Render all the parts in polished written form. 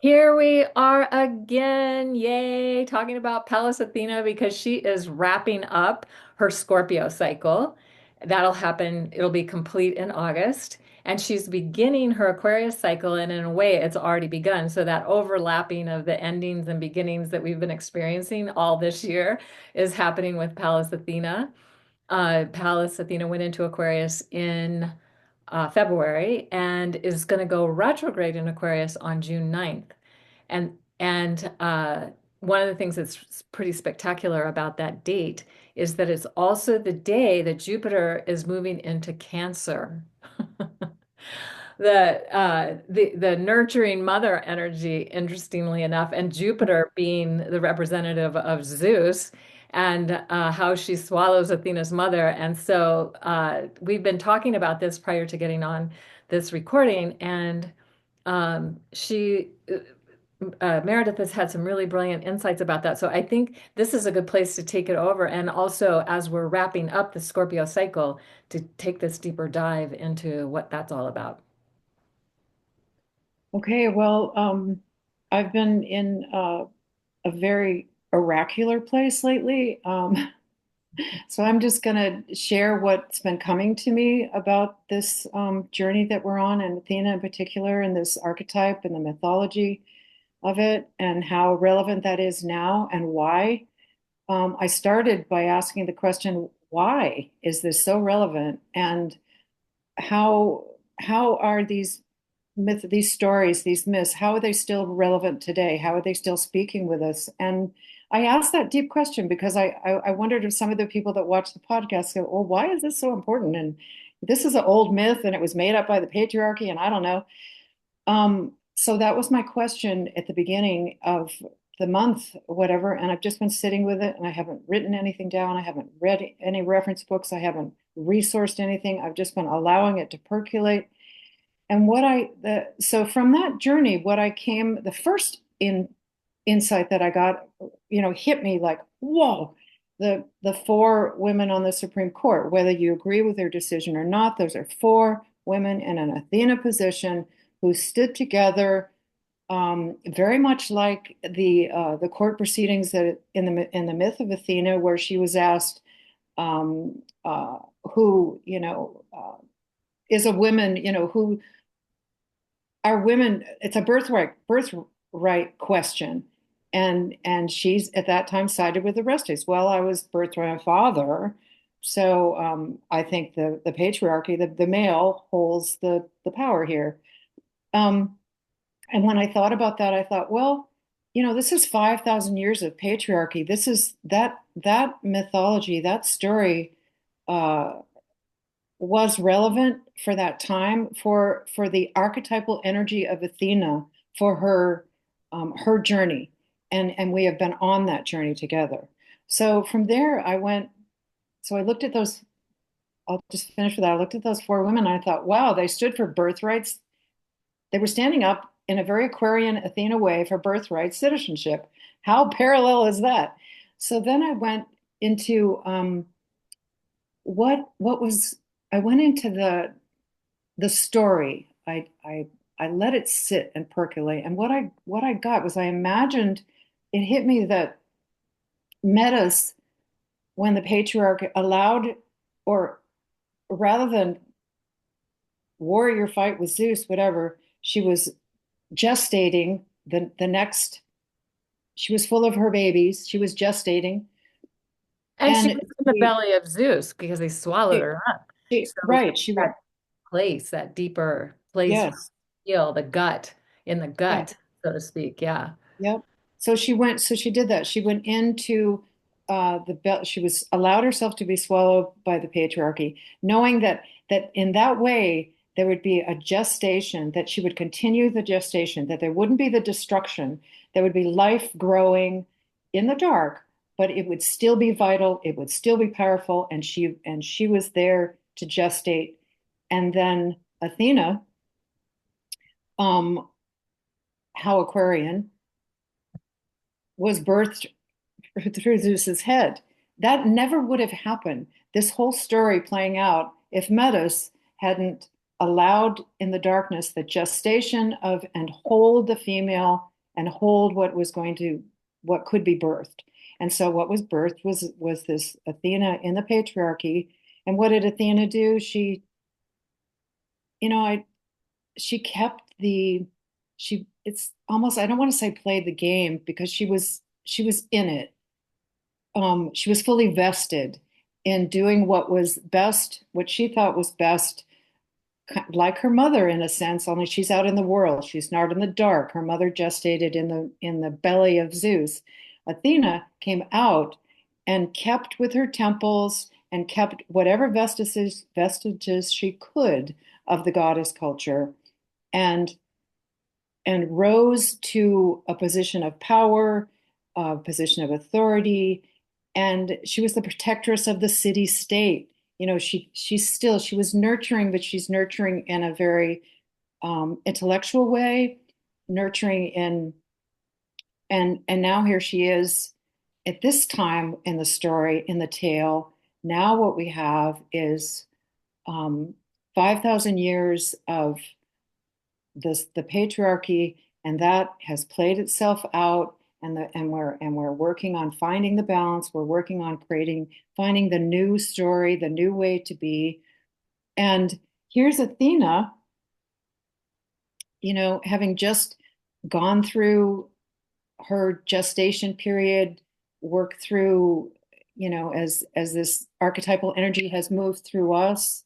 Here we are again. Yay. Talking about Pallas Athena because she is wrapping up her Scorpio cycle. That'll happen, it'll be complete in August. And she's beginning her Aquarius cycle, and in a way, it's already begun. So, that overlapping of the endings and beginnings that we've been experiencing all this year is happening with Pallas Athena. Pallas Athena went into Aquarius in February and is going to go retrograde in Aquarius on June 9th. And one of the things that's pretty spectacular about that date is that it's also the day that Jupiter is moving into Cancer. The nurturing mother energy, interestingly enough, and Jupiter being the representative of Zeus, and how she swallows Athena's mother. And so we've been talking about this prior to getting on this recording, and she Meredith has had some really brilliant insights about that. So I think this is a good place to take it over. And also, as we're wrapping up the Scorpio cycle, to take this deeper dive into what that's all about. Okay, well, I've been in a very oracular place lately. So I'm just going to share what's been coming to me about this journey that we're on, and Athena in particular, and this archetype and the mythology of it, and how relevant that is now and why. I started by asking the question, why is this so relevant? And how how are these stories, these myths, how are they still relevant today? How are they still speaking with us? And I asked that deep question because I wondered if some of the people that watch the podcast go, well, why is this so important? And this is an old myth and it was made up by the patriarchy, and I don't know. So that was my question at the beginning of the month, whatever. And I've just been sitting with it, and I haven't written anything down. I haven't read any reference books. I haven't resourced anything. I've just been allowing it to percolate. And so from that journey, the first insight that I got, hit me like, whoa, the four women on the Supreme Court, whether you agree with their decision or not, those are four women in an Athena position who stood together, very much like the court proceedings that in the myth of Athena, where she was asked, who, is a woman, who are women. It's a birthright question. And she's at that time sided with the Orestes. Well, I was birthed by my father. So I think the patriarchy, the male holds the power here. Um, and when I thought about that, I thought, well, this is 5,000 years of patriarchy. This is that mythology, that story uh, was relevant for that time, for the archetypal energy of Athena, for her journey, and we have been on that journey together. So from there I went, so I looked at those, I'll just finish with that. I looked at those four women and I thought, wow, they stood for birthrights. They were standing up in a very Aquarian Athena way for birthright citizenship. How parallel is that? So then I went into what was I went into the story. I let it sit and percolate. And what I got was, I imagined, it hit me that Metas, when the patriarch allowed, or rather than warrior fight with Zeus, whatever, she was gestating the next, she was full of her babies. She was gestating. And she And was in the she, belly of Zeus because they swallowed she, her up. So right, she was, that place, that deeper place where yes, you feel the gut, in the yeah. gut, so to speak. Yeah. Yep. So she did that. She went into the belt. She was allowed herself to be swallowed by the patriarchy, knowing that in that way there would be a gestation, that she would continue the gestation, that there wouldn't be the destruction, there would be life growing in the dark, but it would still be vital, it would still be powerful, and she was there to gestate. And then Athena, um, how Aquarian, was birthed through Zeus's head. That never would have happened. This whole story playing out if Metis hadn't allowed in the darkness the gestation of and hold the female and hold what could be birthed. And so what was birthed was this Athena in the patriarchy. And what did Athena do? You know, I she kept she it's almost, I don't want to say played the game, because she was in it. She was fully vested in doing what was best, what she thought was best, like her mother in a sense, only she's out in the world. She's not in the dark. Her mother gestated in the belly of Zeus. Athena came out and kept with her temples and kept whatever vestiges she could of the goddess culture, and rose to a position of power, a position of authority, and she was the protectress of the city state. She was nurturing, but she's nurturing in a very intellectual way, nurturing in and now here she is at this time in the story, in the tale. Now what we have is 5,000 years of the patriarchy, and that has played itself out. And we're working on finding the balance. We're working on finding the new story, the new way to be. And here's Athena, having just gone through her gestation period, work through, as this archetypal energy has moved through us.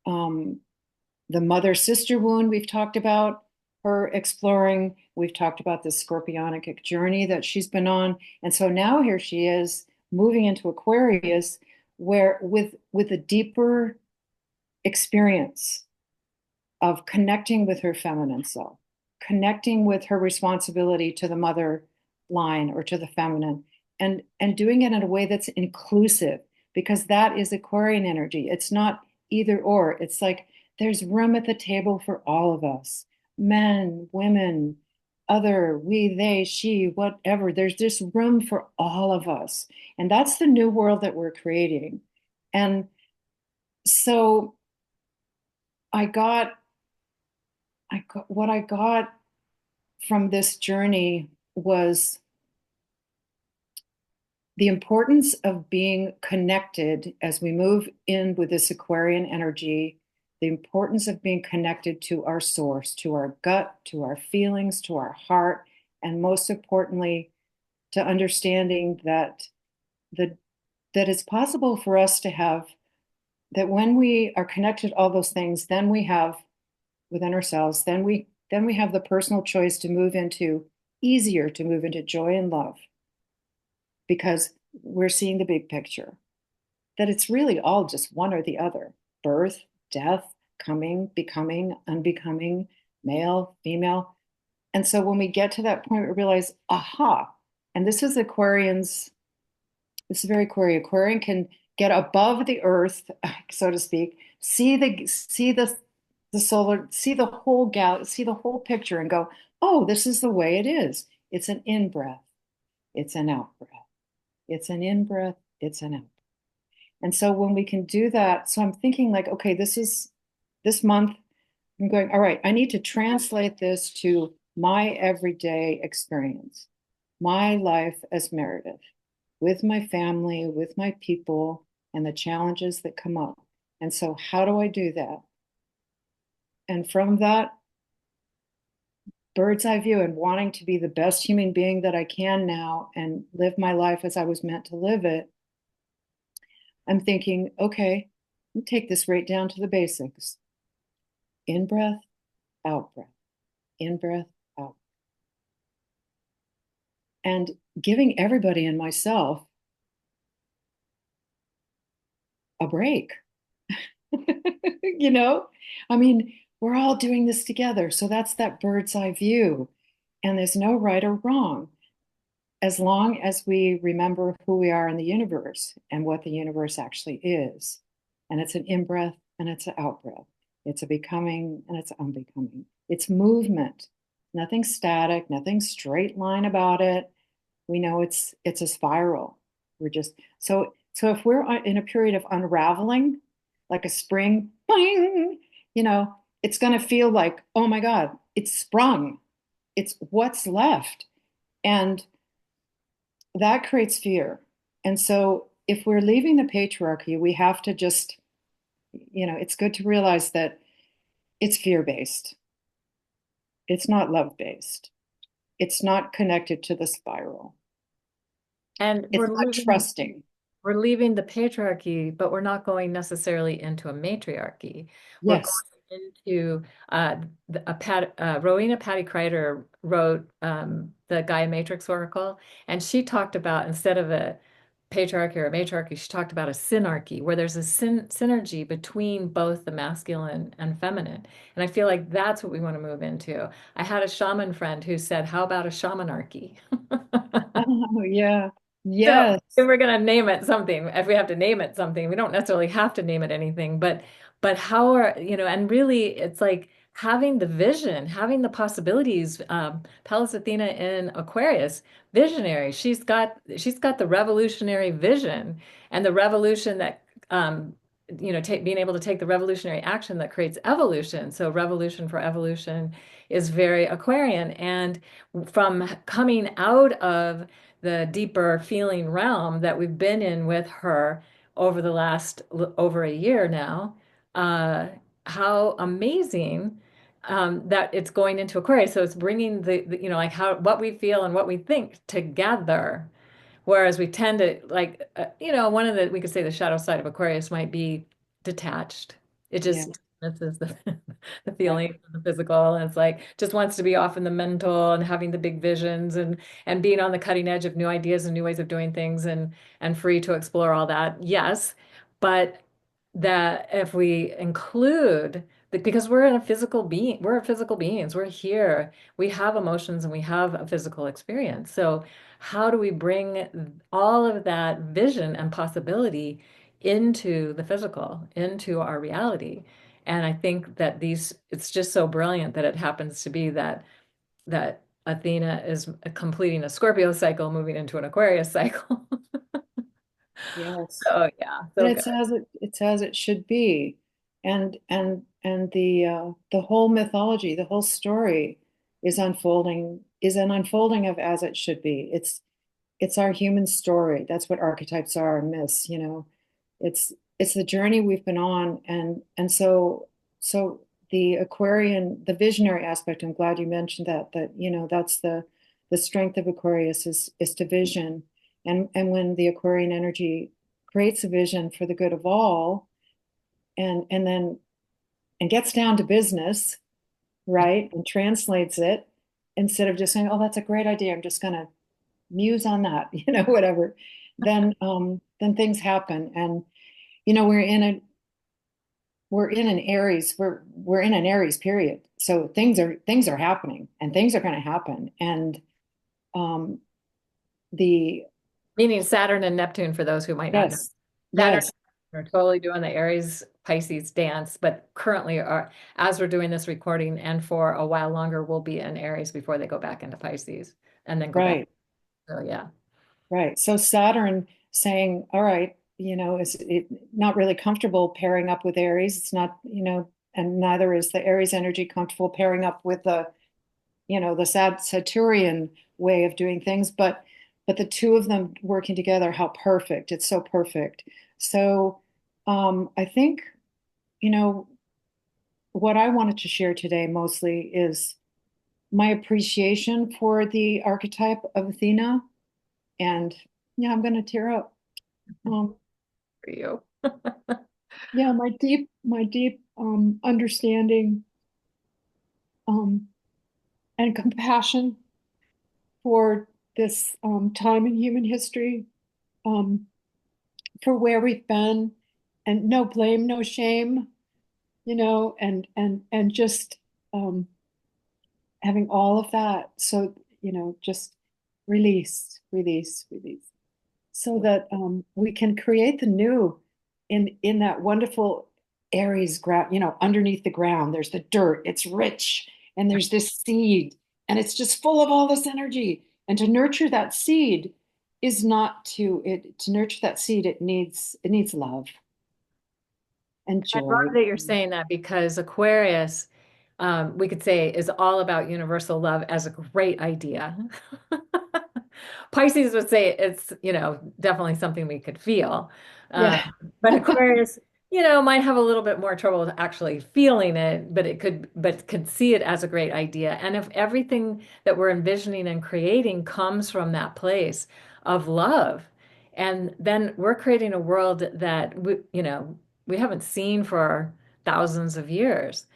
The mother sister wound we've talked about her exploring. We've talked about the scorpionic journey that she's been on. And so now here she is moving into Aquarius, where with a deeper experience of connecting with her feminine self, connecting with her responsibility to the mother line or to the feminine, and doing it in a way that's inclusive, because that is Aquarian energy. It's not either or. It's like there's room at the table for all of us, men, women, other, we, they, she, whatever. There's this room for all of us. And that's the new world that we're creating. And so I got, what I got from this journey was the importance of being connected as we move in with this Aquarian energy, the importance of being connected to our source, to our gut, to our feelings, to our heart, and most importantly, to understanding the, that it's possible for us to have, that when we are connected to all those things, then we have within ourselves, then we have the personal choice to move into, easier to move into joy and love, because we're seeing the big picture, that it's really all just one or the other: birth, death, coming, becoming, unbecoming, male, female. And so when we get to that point, we realize, aha, and this is Aquarians, this is very Aquarian. Aquarian can get above the earth, so to speak, see the solar, see the whole see the whole picture, and go, oh, this is the way it is. It's an in breath, it's an out breath. It's an in breath, it's an out. And so when we can do that, so I'm thinking like, okay, this month, I'm going, all right, I need to translate this to my everyday experience, my life as Meredith, with my family, with my people, and the challenges that come up. And so how do I do that? And from that bird's eye view and wanting to be the best human being that I can now and live my life as I was meant to live it, I'm thinking, okay, take this right down to the basics. In breath, out breath, in breath, out. And giving everybody and myself a break. you know, I mean, we're all doing this together. So that's that bird's eye view. And there's no right or wrong, as long as we remember who we are in the universe and what the universe actually is. And it's an in breath and it's an out breath. It's a becoming and it's unbecoming. It's movement, nothing static, nothing straight line about it. We know it's a spiral. We're just so if we're in a period of unraveling, like a spring, boing, it's going to feel like, oh my God, it's sprung. It's what's left. And that creates fear. And so if we're leaving the patriarchy, we have to just, it's good to realize that it's fear-based. It's not love-based. It's not connected to the spiral. And It's not trusting. we're leaving the patriarchy, but we're not going necessarily into a matriarchy. We're Yes. going into Rowena Patty Kreider wrote the Gaia Matrix Oracle, and she talked about instead of a patriarchy or a matriarchy, she talked about a synarchy, where there's a synergy between both the masculine and feminine. And I feel like that's what we want to move into. I had a shaman friend who said, "How about a shamanarchy?" Oh, yeah. So if Yes. we're gonna name it something, if we have to name it something, we don't necessarily have to name it anything, but how are, and really it's like having the vision, having the possibilities. Pallas Athena in Aquarius, visionary. She's got the revolutionary vision and the revolution that being able to take the revolutionary action that creates evolution. So revolution for evolution is very Aquarian. And from coming out of the deeper feeling realm that we've been in with her over the last over a year now, uh, how amazing that it's going into Aquarius. So it's bringing like how what we feel and what we think together. Whereas we tend to like, one of the, we could say the shadow side of Aquarius might be detached. It Yeah. just, this is the, the Right. feeling, the physical, and it's like just wants to be off in the mental and having the big visions and being on the cutting edge of new ideas and new ways of doing things and free to explore all that. Yes, but that if we include because we're in a physical being, we're physical beings, we're here, we have emotions and we have a physical experience. So how do we bring all of that vision and possibility into the physical, into our reality? And I think that it's just so brilliant that it happens to be that Athena is completing a Scorpio cycle, moving into an Aquarius cycle. Yes. So yeah, And so good. it's as it should be. And the whole mythology, the whole story is an unfolding of as it should be. It's our human story. That's what archetypes are and myths. It's the journey we've been on, and so the Aquarian, the visionary aspect, I'm glad you mentioned that that's the strength of Aquarius is to vision. And when the Aquarian energy creates a vision for the good of all and then and gets down to business, right? And translates it instead of just saying, "Oh, that's a great idea. I'm just gonna muse on that," whatever. Then things happen. And we're in an Aries, we're in an Aries period. So things are happening and things are gonna happen. And um the Meaning Saturn and Neptune for those who might not know. yes, Saturn yes, are totally doing the Aries Pisces dance, but currently are as we're doing this recording and for a while longer we'll be in Aries before they go back into Pisces and then go back. right, So yeah. right. So Saturn saying, all right, is it not really comfortable pairing up with Aries? It's not, and neither is the Aries energy comfortable pairing up with the Saturnian way of doing things, but the two of them working together, how perfect. It's so perfect. So I think, you know, what I wanted to share today mostly is my appreciation for the archetype of Athena. And yeah, I'm going to tear up. Um, For you. yeah, my deep understanding um, and compassion for this time in human history, um, for where we've been, and no blame, no shame, and just um, having all of that. So, just release, release, release, so that we can create the new in that wonderful Aries ground, underneath the ground. There's the dirt, it's rich, and there's this seed, and it's just full of all this energy. And to nurture that seed is not to nurture that seed, it needs love and I love joy. that you're saying that because Aquarius, we could say, is all about universal love as a great idea. Pisces would say it's, definitely something we could feel. Uh, Yeah. but Aquarius, might have a little bit more trouble with actually feeling it, but could see it as a great idea. And if everything that we're envisioning and creating comes from that place of love, and then we're creating a world that we haven't seen for thousands of years.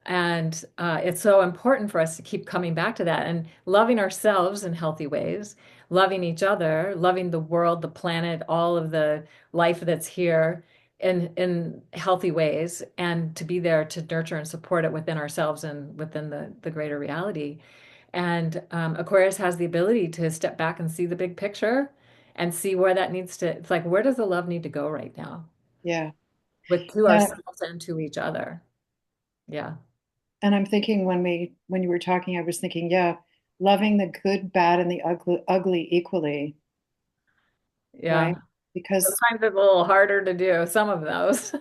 And it's so important for us to keep coming back to that and loving ourselves in healthy ways, loving each other, loving the world, the planet, all of the life that's here in healthy ways, and to be there to nurture and support it within ourselves and within the greater reality. And Aquarius has the ability to step back and see the big picture and see where that needs to, it's like, where does the love need to go right now Yeah. with to Yeah. ourselves and to each other? Yeah. And I'm thinking when you were talking, I was thinking, yeah, loving the good, bad, and the ugly equally, Yeah. right? Because Sometimes it's a little harder to do some of those.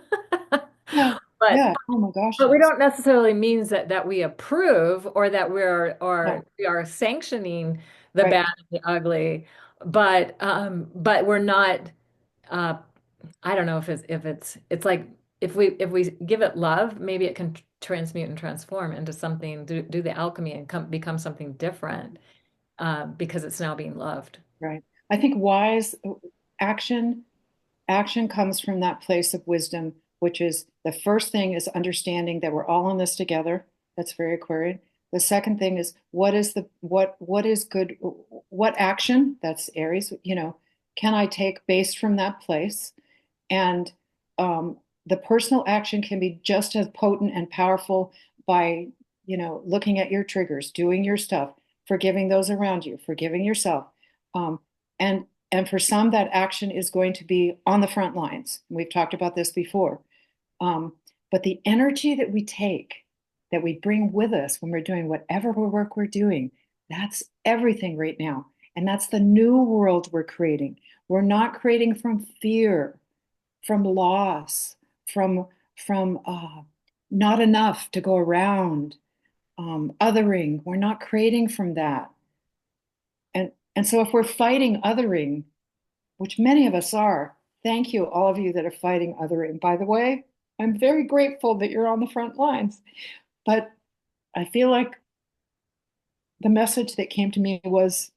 yeah, But yeah. Oh my gosh, but we yes. don't necessarily means that we approve or that No, we are sanctioning the right, bad and the ugly, but we're not uh I don't know if it's like if we give it love, maybe it can transmute and transform into something, do the alchemy and become something different because it's now being loved. right. I think wise action action comes from that place of wisdom, which is the first thing is understanding that we're all in this together. That's very Aquarian. The second thing is what is good, what action, that's Aries, can I take based from that place? And the personal action can be just as potent and powerful by, looking at your triggers, doing your stuff, forgiving those around you, forgiving yourself. Um, and and for some, that action is going to be on the front lines. We've talked about this before. Um, but the energy that we take, that we bring with us when we're doing whatever work we're doing, that's everything right now. And that's the new world we're creating. We're not creating from fear, from loss, from not enough to go around, othering. We're not creating from that. And so if we're fighting othering, which many of us are, thank you, all of you that are fighting othering. By the way, I'm very grateful that you're on the front lines. But I feel like the message that came to me was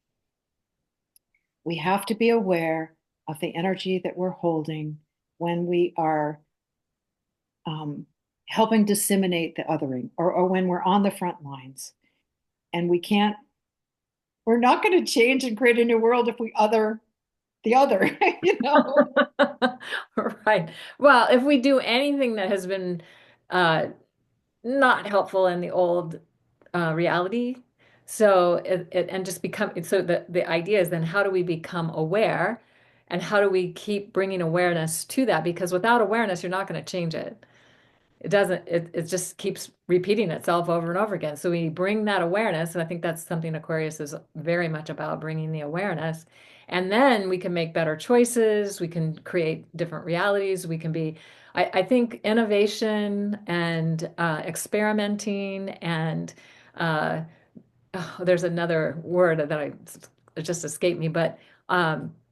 we have to be aware of the energy that we're holding when we are um, helping disseminate the othering, or when we're on the front lines. And we're not going to change and create a new world if we other the other, you know? Right. Well, if we do anything that has been uh, not helpful in the old reality, so and just become so the idea is then how do we become aware and how do we keep bringing awareness to that? Because without awareness, you're not going to change it. It doesn't, it just keeps repeating itself over and over again. So we bring that awareness, and I think that's something Aquarius is very much about, bringing the awareness. And then we can make better choices. We can create different realities. We can be, I think innovation and experimenting and uh, oh, there's another word that it just escaped me, but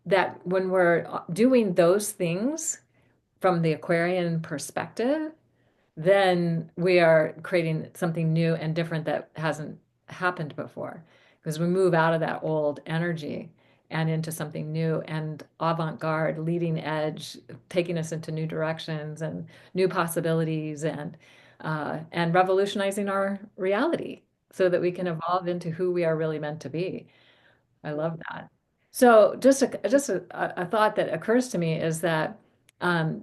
that when we're doing those things from the Aquarian perspective, then we are creating something new and different that hasn't happened before because we move out of that old energy and into something new and avant-garde, leading edge, taking us into new directions and new possibilities and revolutionizing our reality so that we can evolve into who we are really meant to be. I love that. So just a thought that occurs to me is that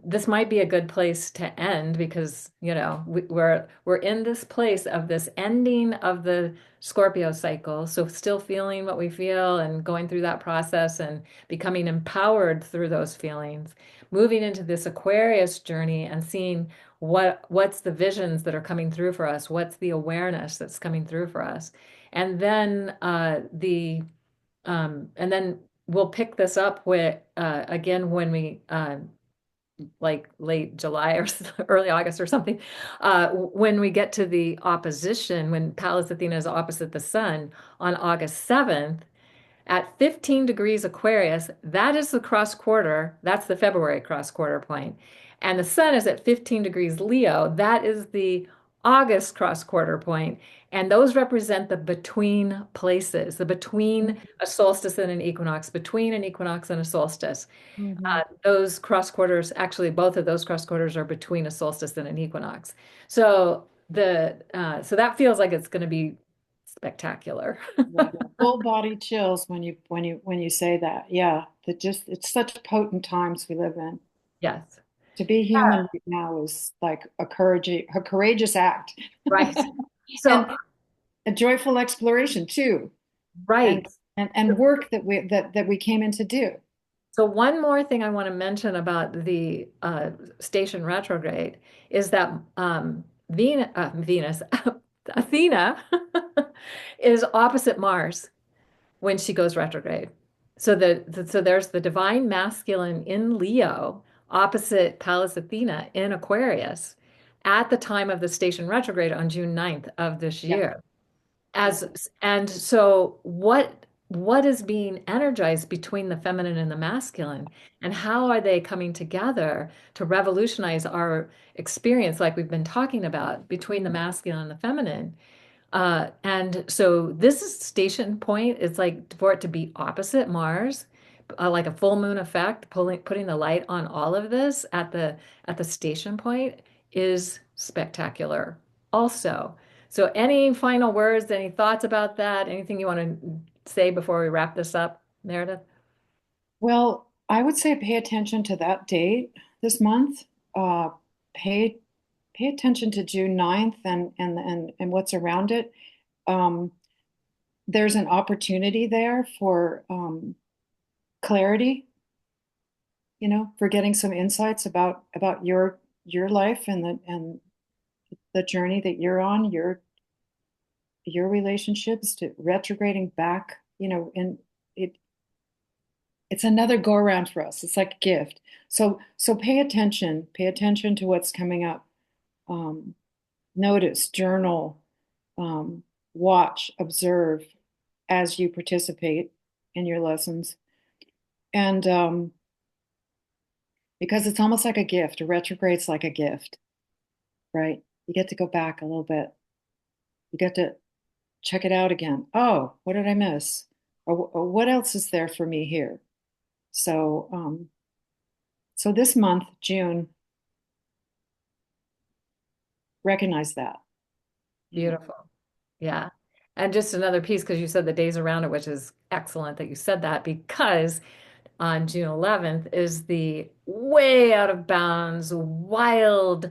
this might be a good place to end because we're in this place of this ending of the Scorpio cycle. So still feeling what we feel and going through that process and becoming empowered through those feelings, moving into this Aquarius journey and seeing what's the visions that are coming through for us, what's the awareness that's coming through for us, and then and then we'll pick this up with again when we like late July or early August or something, when we get to the opposition, when Pallas Athena is opposite the sun on August 7th, At 15 degrees Aquarius, that is the cross quarter. That's the February cross quarter point. And the sun is at 15 degrees Leo. That is the August cross quarter point. And those represent the between places, the between a solstice and an equinox, between an equinox and a solstice. Mhm. Those cross quarters, actually, both of those cross quarters are between a solstice and an equinox. So that feels like it's going to be spectacular. Yeah, full body chills when you say that. Yeah, that just it's such potent times we live in. Yes. To be human right now is like a courageous act, Right. So, and a joyful exploration too, and right. and work that we came in to do. So one more thing I want to mention about the station retrograde is that Venus, Athena, is opposite Mars when she goes retrograde. So there's the divine masculine in Leo opposite Pallas Athena in Aquarius at the time of the station retrograde on June 9th of this Yeah, year. yeah. And so what is being energized between the feminine and the masculine, and how are they coming together to revolutionize our experience like we've been talking about between the masculine and the feminine? And so this is station point. It's like for it to be opposite Mars, like a full moon effect, putting the light on all of this at the station point is spectacular. Also, so any final words, any thoughts about that? Anything you want to say before we wrap this up, Meredith? Well, I would say pay attention to that date this month. Uh, pay pay attention to June 9th and what's around it. Um, there's an opportunity there for clarity, for getting some insights about your life and the journey that you're on, your relationships to retrograding back, and it it's another go around for us. It's like a gift. So pay attention to what's coming up. Um, Notice, journal, watch, observe as you participate in your lessons. And because it's almost like a gift, a retrograde's like a gift, right? You get to go back a little bit. You get to check it out again. Oh, what did I miss? Or what else is there for me here? So, so this month, June, recognize that, you know. Beautiful. Yeah. And just another piece, because you said the days around it, which is excellent that you said that, because on June 11th is the way out of bounds, wild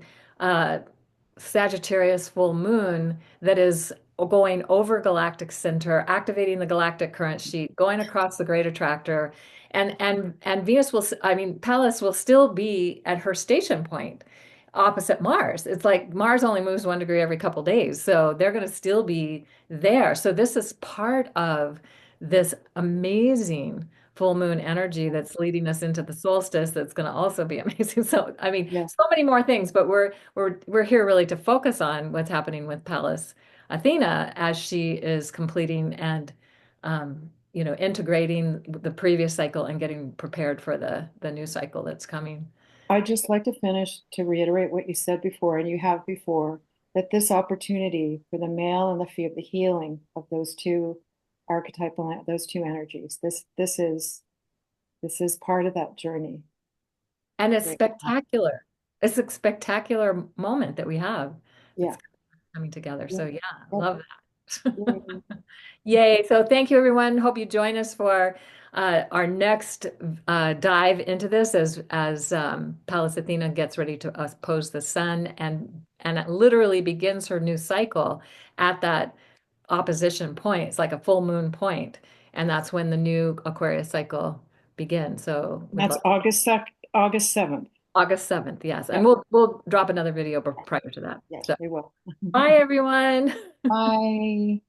Sagittarius full moon that is going over galactic center, activating the galactic current sheet, going across the great attractor, and Venus will, I mean, Pallas will still be at her station point opposite Mars. It's like Mars only moves 1 degree every couple days, so they're going to still be there. So this is part of this amazing full moon energy that's leading us into the solstice that's going to also be amazing. So I mean, Yeah, so many more things, but we're here really to focus on what's happening with Pallas Athena as she is completing and integrating the previous cycle and getting prepared for the new cycle that's coming. I'd just like to finish to reiterate what you said before, and you have before, that this opportunity for the male and the healing of those two archetypal, those two energies, this is part of that journey. And it's Great. spectacular. It's a spectacular moment that we have Yeah. that's coming together. Yeah. So yeah, Yep. love that. Yay. Yay. So thank you, everyone. Hope you join us for our next dive into this as Pallas Athena gets ready to oppose the sun and it literally begins her new cycle at that opposition point. It's like a full moon point, and that's when the new Aquarius cycle begins. So And we'd that's love August 7th. August 7th, yes. And Yeah. we'll drop another video prior to that. Yes, So we will. bye, everyone. Bye.